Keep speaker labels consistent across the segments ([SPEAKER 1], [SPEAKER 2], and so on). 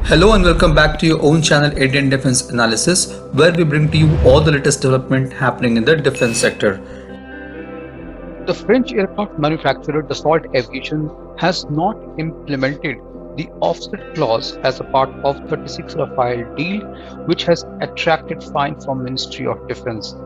[SPEAKER 1] Hello and welcome back to your own channel Indian Defense Analysis, where we bring to you all the latest development happening in the defense sector.
[SPEAKER 2] The French aircraft manufacturer Dassault Aviation has not implemented the offset clause as a part of 36 Rafale deal, which has attracted fine from Ministry of Defense.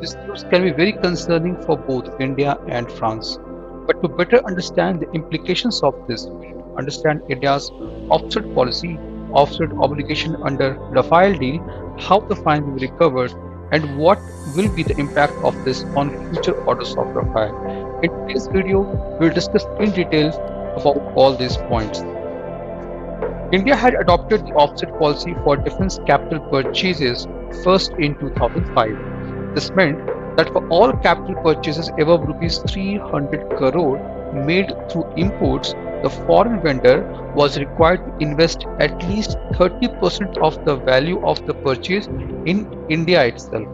[SPEAKER 2] This news can be very concerning for both India and France. But to better understand the implications of this, we need to understand India's offset policy, offset obligation under Rafale deal, how the fine will be recovered, and what will be the impact of this on future orders of Rafale. In today's video, we'll discuss in detail about all these points. India had adopted the offset policy for defense capital purchases first in 2005. This meant that for all capital purchases above rupees 300 crore made through imports, the foreign vendor was required to invest at least 30% of the value of the purchase in India itself.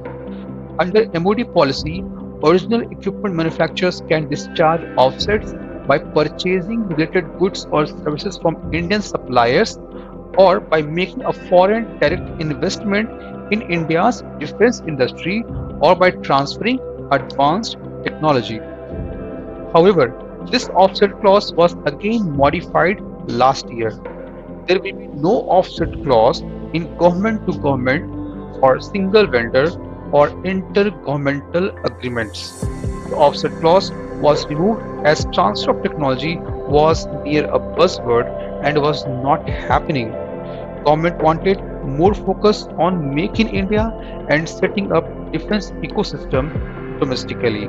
[SPEAKER 2] Under MOD policy, original equipment manufacturers can discharge offsets by purchasing related goods or services from Indian suppliers or by making a foreign direct investment in India's defense industry or by transferring advanced technology. However, this offset clause was again modified last year. There will be no offset clause in government to government or single vendor or intergovernmental agreements. The offset clause was removed as transfer of technology was near a buzzword and was not happening. Government wanted more focus on Make in India and setting up defense ecosystem domestically.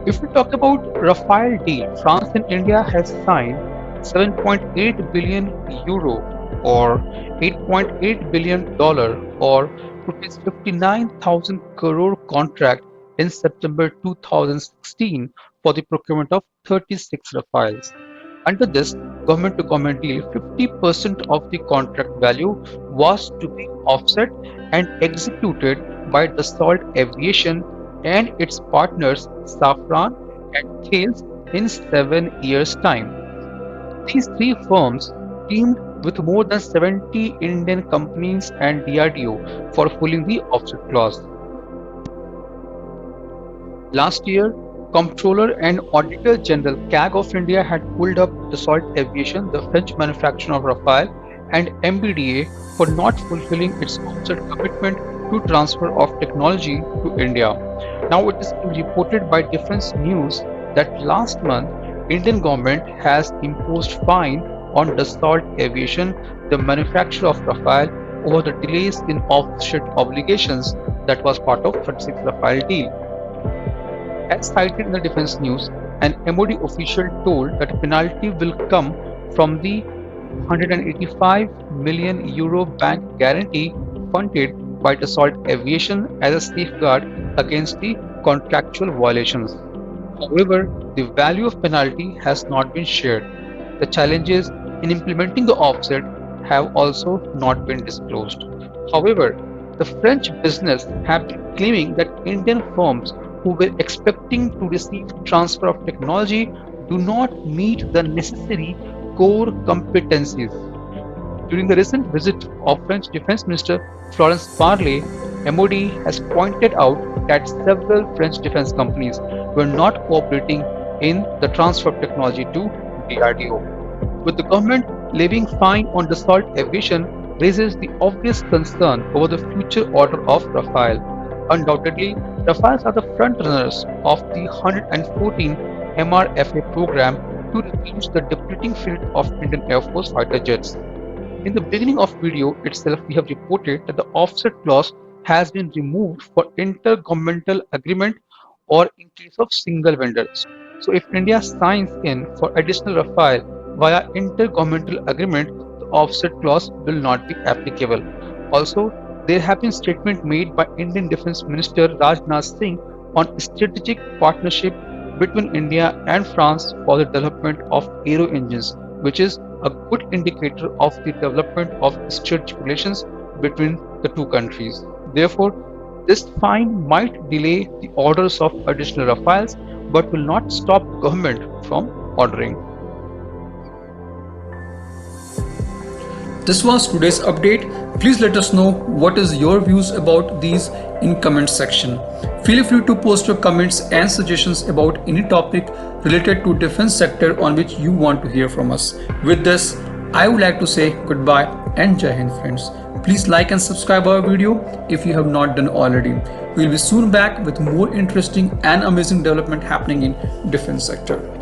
[SPEAKER 2] If we talk about Rafale deal, France and India has signed 7.8 billion euro or $8.8 billion or rupees 59,000 crore contract in September 2016 for the procurement of 36 Rafales. Under this government to government deal, 50% of the contract value was to be offset and executed by Dassault Aviation and its partners Safran and Thales in 7 years' time. These three firms teamed with more than 70 Indian companies and DRDO for fulfilling the offset clause. Last year, Comptroller and Auditor General CAG of India had pulled up Dassault Aviation, the French manufacturer of Rafale, and MBDA for not fulfilling its offset commitment to transfer of technology to India. Now it is being reported by Defense News that last month Indian government has imposed fine on Dassault Aviation, the manufacturer of Rafale, over the delays in offset obligations that was part of 36 Rafale deal. As cited in the Defense News, an MOD official told that a penalty will come from the 185 million euro bank guarantee funded by Dassault Aviation as a safeguard against the contractual violations. However, the value of penalty has not been shared. The challenges in implementing the offset have also not been disclosed. However, the French business have been claiming that Indian firms who were expecting to receive transfer of technology do not meet the necessary core competencies. During the recent visit of French Defense Minister Florence Parly, MOD has pointed out that several French defense companies were not cooperating in the transfer of technology to DRDO. With the government levying fine on Dassault Aviation raises the obvious concern over the future order of Rafale. Undoubtedly, Rafales are the frontrunners of the 114 MRFA program to reduce the depleting fleet of Indian Air Force fighter jets. In the beginning of video itself, we have reported that the offset clause has been removed for intergovernmental agreement or in case of single vendors. So if India signs in for additional Rafale via intergovernmental agreement, the offset clause will not be applicable. Also, there have been statements made by Indian Defence Minister Rajnath Singh on strategic partnership between India and France for the development of aero engines, which is a good indicator of the development of strategic relations between the two countries. Therefore, this fine might delay the orders of additional Rafales but will not stop government from ordering.
[SPEAKER 1] This was today's update. Please let us know what is your views about these in comment section. Feel free to post your comments and suggestions about any topic related to defense sector on which you want to hear from us. With this, I would like to say goodbye and Jai Hind friends. Please like and subscribe our video if you have not done already. We will be soon back with more interesting and amazing development happening in defense sector.